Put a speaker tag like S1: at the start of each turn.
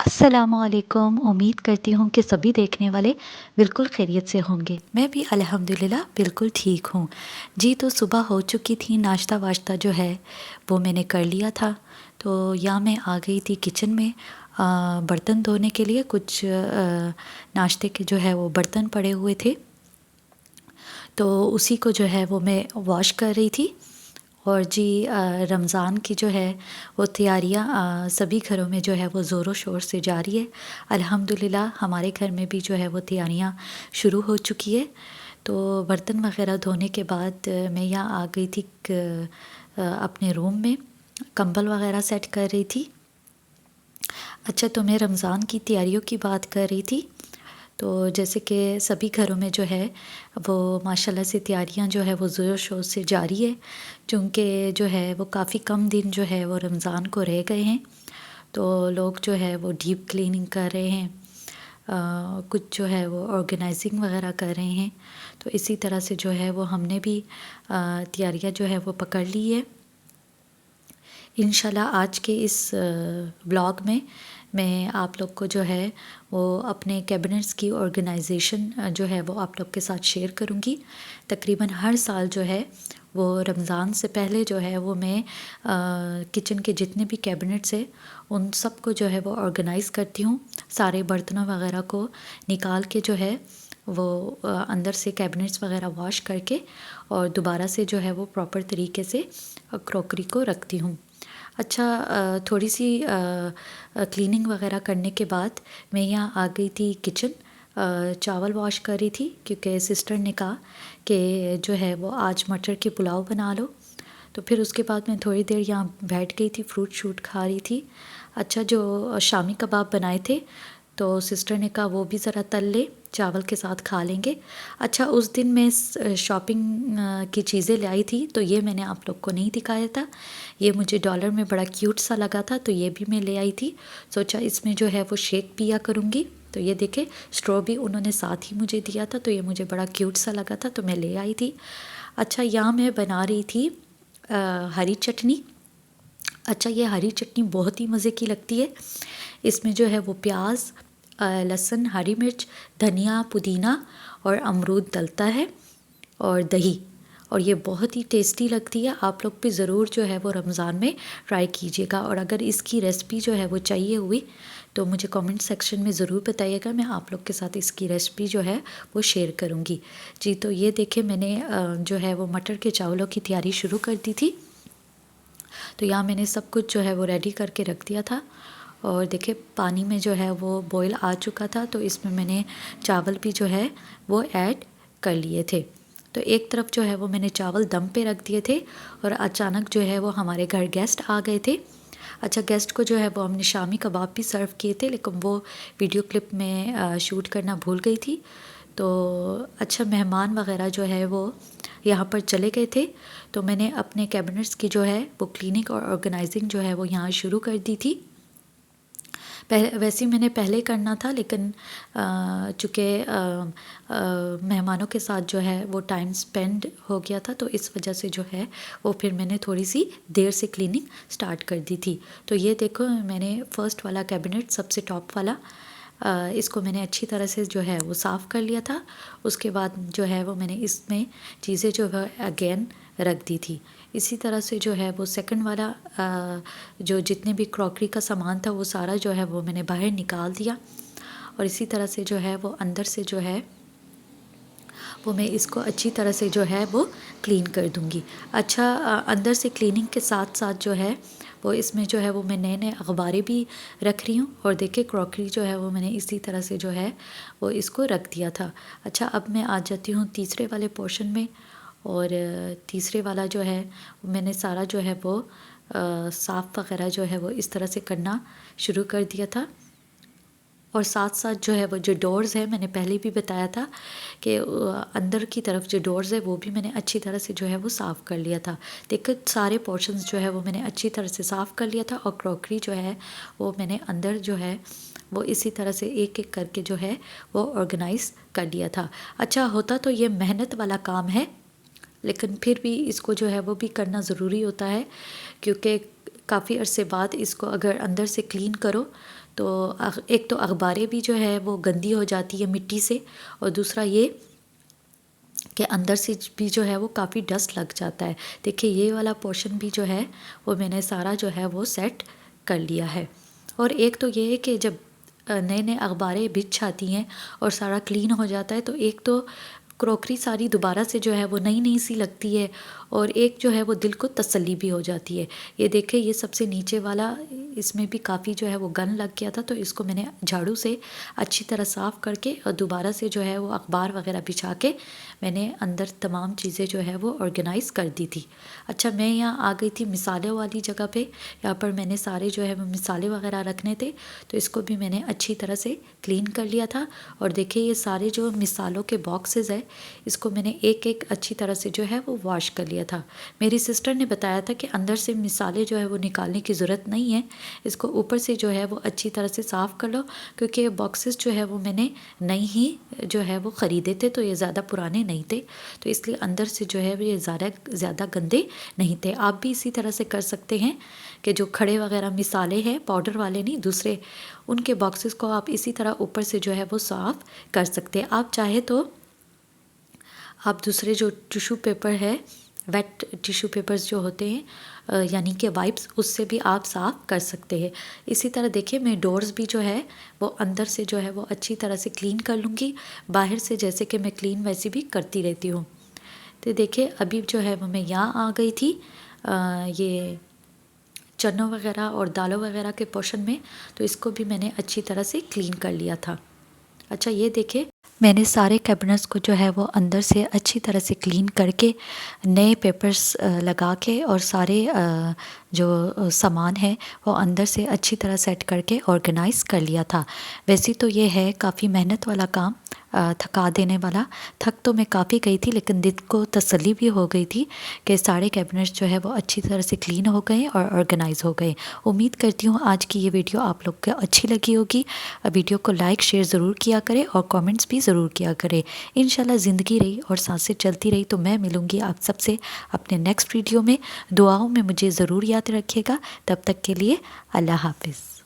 S1: अस्सलामुअलैकुम। उम्मीद करती हूँ कि सभी देखने वाले बिल्कुल खैरियत से होंगे। मैं भी अल्हम्दुलिल्लाह बिल्कुल ठीक हूँ। जी, तो सुबह हो चुकी थी, नाश्ता वाश्ता जो है वो मैंने कर लिया था। तो यहाँ मैं आ गई थी किचन में बर्तन धोने के लिए। कुछ नाश्ते के जो है वो बर्तन पड़े हुए थे, तो उसी को जो है वो मैं वॉश कर रही थी। और जी, रमज़ान की जो है वो तैयारियाँ सभी घरों में जो है वो ज़ोरों शोर से जारी है। अल्हम्दुलिल्लाह हमारे घर में भी जो है वो तैयारियाँ शुरू हो चुकी है। तो बर्तन वग़ैरह धोने के बाद मैं यहाँ आ गई थी अपने रूम में, कंबल वग़ैरह सेट कर रही थी। अच्छा, तो मैं रमज़ान की तैयारियों की बात कर रही थी। तो जैसे कि सभी घरों में जो है वो माशाल्लाह से तैयारियां जो है वो ज़ोर शोर से जारी है, क्योंकि जो है वो काफ़ी कम दिन जो है वो रमज़ान को रह गए हैं। तो लोग जो है वो डीप क्लीनिंग कर रहे हैं, कुछ जो है वो ऑर्गेनाइजिंग वगैरह कर रहे हैं। तो इसी तरह से जो है वो हमने भी तैयारियां जो है वो पकड़ ली है। इंशाल्लाह आज के इस ब्लॉग में मैं आप लोग को जो है वो अपने कैबिनेट्स की ऑर्गेनाइजेशन जो है वो आप लोग के साथ शेयर करूँगी। तकरीबन हर साल जो है वो रमज़ान से पहले जो है वो मैं किचन के जितने भी कैबिनेट्स हैं उन सब को जो है वो ऑर्गेनाइज़ करती हूँ। सारे बर्तनों वगैरह को निकाल के जो है वो अंदर से कैबिनेट्स वगैरह वॉश करके और दोबारा से जो है वो प्रॉपर तरीके से क्रॉकरी को रखती हूँ। अच्छा, थोड़ी सी क्लीनिंग वगैरह करने के बाद मैं यहाँ आ गई थी किचन। चावल वॉश कर रही थी, क्योंकि सिस्टर ने कहा कि जो है वो आज मटर के पुलाव बना लो। तो फिर उसके बाद मैं थोड़ी देर यहाँ बैठ गई थी, फ्रूट शूट खा रही थी। अच्छा, जो शामी कबाब बनाए थे तो सिस्टर ने कहा वो भी ज़रा तल ले, चावल के साथ खा लेंगे। अच्छा, उस दिन मैं शॉपिंग की चीज़ें लाई थी, तो ये मैंने आप लोग को नहीं दिखाया था। ये मुझे डॉलर में बड़ा क्यूट सा लगा था, तो ये भी मैं ले आई थी। सोचा इसमें जो है वो शेक पिया करूँगी। तो ये देखे, स्ट्रॉ भी उन्होंने साथ ही मुझे दिया था, तो ये मुझे बड़ा क्यूट सा लगा था, तो मैं ले आई थी। अच्छा, यहाँ मैं बना रही थी हरी चटनी। अच्छा, ये हरी चटनी बहुत ही मज़े की लगती है। इसमें जो है वो प्याज, लहसुन, हरी मिर्च, धनिया, पुदीना और अमरूद डलता है और दही, और ये बहुत ही टेस्टी लगती है। आप लोग भी ज़रूर जो है वो रमज़ान में ट्राई कीजिएगा। और अगर इसकी रेसिपी जो है वो चाहिए हुई तो मुझे कमेंट सेक्शन में ज़रूर बताइएगा, मैं आप लोग के साथ इसकी रेसिपी जो है वो शेयर करूँगी। जी, तो ये देखें, मैंने जो है वो मटर के चावलों की तैयारी शुरू कर दी थी। तो यहाँ मैंने सब कुछ जो है वो रेडी करके रख दिया था। और देखिए, पानी में जो है वो बॉईल आ चुका था, तो इसमें मैंने चावल भी जो है वो ऐड कर लिए थे। तो एक तरफ जो है वो मैंने चावल दम पे रख दिए थे, और अचानक जो है वो हमारे घर गेस्ट आ गए थे। अच्छा, गेस्ट को जो है वो हमने शामी कबाब भी सर्व किए थे, लेकिन वो वीडियो क्लिप में शूट करना भूल गई थी। तो अच्छा, मेहमान वगैरह जो है वो यहाँ पर चले गए थे, तो मैंने अपने कैबिनेट्स की जो है वो क्लीनिंग और ऑर्गेनाइजिंग जो है वो यहाँ शुरू कर दी थी। वैसे ही मैंने पहले करना था, लेकिन चूँकि मेहमानों के साथ जो है वो टाइम स्पेंड हो गया था, तो इस वजह से जो है वो फिर मैंने थोड़ी सी देर से क्लीनिंग स्टार्ट कर दी थी। तो ये देखो, मैंने फ़र्स्ट वाला कैबिनेट, सबसे टॉप वाला, इसको मैंने अच्छी तरह से जो है वो साफ़ कर लिया था। उसके बाद जो है वो मैंने इसमें चीज़ें जो है अगेन रख दी थी। इसी तरह से जो है वो सेकंड वाला जो जितने भी क्रॉकरी का सामान था वो सारा जो है वो मैंने बाहर निकाल दिया। और इसी तरह से जो है वो अंदर से जो है वो मैं इसको अच्छी तरह से जो है वो क्लीन कर दूँगी। अच्छा, अंदर से क्लीनिंग के साथ साथ जो है वो इसमें जो है वो मैं नए नए अखबारें भी रख रही हूँ। और देखिए, क्रॉकरी जो है वो मैंने इसी तरह से जो है वो इसको रख दिया था। अच्छा, अब मैं आ जाती हूँ तीसरे वाले पोर्शन में। और तीसरे वाला जो है मैंने सारा जो है वो साफ़ वगैरह जो है वो इस तरह से करना शुरू कर दिया था। और साथ साथ जो है वो जो डोर्स है, मैंने पहले भी बताया था कि अंदर की तरफ जो डोर्स है वो भी मैंने अच्छी तरह से जो है वो साफ़ कर लिया था। देखो, सारे पोर्शंस जो है वो मैंने अच्छी तरह से साफ़ कर लिया था। और क्रॉकरी जो है वो मैंने अंदर जो है वो इसी तरह से एक एक करके जो है वो ऑर्गेनाइज़ कर दिया था। अच्छा, होता तो ये मेहनत वाला काम है, लेकिन फिर भी इसको जो है वो भी करना ज़रूरी होता है, क्योंकि काफ़ी अरसे बाद इसको अगर अंदर से क्लीन करो तो एक तो अखबारें भी जो है वो गंदी हो जाती है मिट्टी से, और दूसरा ये कि अंदर से भी जो है वो काफ़ी डस्ट लग जाता है। देखिए ये वाला पोर्शन भी जो है वो मैंने सारा जो है वो सेट कर लिया है। और एक तो ये है कि जब नए नए अखबारें बिछ जाती हैं और सारा क्लीन हो जाता है, तो एक तो क्रॉकरी सारी दोबारा से जो है वो नई नई सी लगती है, और एक जो है वो दिल को तसल्ली भी हो जाती है। ये देखें, ये सबसे नीचे वाला, इसमें भी काफ़ी जो है वो गन लग गया था, तो इसको मैंने झाड़ू से अच्छी तरह साफ़ करके और दोबारा से जो है वो अखबार वगैरह बिछा के मैंने अंदर तमाम चीज़ें जो है वो ऑर्गेनाइज़ कर दी थी। अच्छा, मैं यहाँ आ गई थी मिसालों वाली जगह पे। यहाँ पर मैंने सारे जो है वो मिसाले वगैरह रखने थे, तो इसको भी मैंने अच्छी तरह से क्लीन कर लिया था। और देखिए ये सारे जो मिसालों के बॉक्सेस है, इसको मैंने एक एक अच्छी तरह से जो है वो वॉश कर लिया था। मेरी सिस्टर ने बताया था कि अंदर से मिसाले जो है वो निकालने की ज़रूरत नहीं है, इसको ऊपर से जो है वो अच्छी तरह से साफ़ कर लो, क्योंकि ये बॉक्सेस जो है वो मैंने नई ही जो है वो ख़रीदे थे, तो ये ज़्यादा पुराने नहीं थे, तो इसलिए अंदर से जो है ये ज़्यादा गंदे नहीं थे। आप भी इसी तरह से कर सकते हैं कि जो खड़े वगैरह मिसाले हैं, पाउडर वाले नहीं दूसरे, उनके बॉक्सेस को आप इसी तरह ऊपर से जो है वो साफ़ कर सकते हैं। आप चाहे तो आप दूसरे जो टिशू पेपर है, वेट टिशू पेपर्स जो होते हैं, यानी कि वाइप्स, उससे भी आप साफ़ कर सकते हैं। इसी तरह देखिए मैं डोर्स भी जो है वो अंदर से जो है वो अच्छी तरह से क्लीन कर लूँगी, बाहर से जैसे कि मैं क्लीन वैसे भी करती रहती हूँ। तो देखिए अभी जो है वो मैं यहाँ आ गई थी ये चनों वगैरह और दालों वगैरह के पोर्शन में, तो इसको भी मैंने अच्छी तरह से क्लीन कर लिया था। अच्छा, ये देखें मैंने सारे कैबिनेट्स को जो है वो अंदर से अच्छी तरह से क्लीन करके नए पेपर्स लगा के और सारे जो सामान है वो अंदर से अच्छी तरह सेट करके ऑर्गेनाइज़ कर लिया था। वैसे तो ये है काफ़ी मेहनत वाला काम, थका देने वाला। थक तो मैं काफ़ी गई थी, लेकिन दिल को तसल्ली भी हो गई थी कि सारे कैबिनेट्स जो है वो अच्छी तरह से क्लीन हो गए और ऑर्गेनाइज़ हो गए। उम्मीद करती हूँ आज की ये वीडियो आप लोग को अच्छी लगी होगी। वीडियो को लाइक शेयर ज़रूर किया करें और कमेंट्स भी ज़रूर किया करें। इंशाल्लाह ज़िंदगी रही और सांसें चलती रही तो मैं मिलूँगी आप सबसे अपने नेक्स्ट वीडियो में। दुआओं में मुझे ज़रूर याद रखिएगा। तब तक के लिए अल्लाह हाफ़िज़।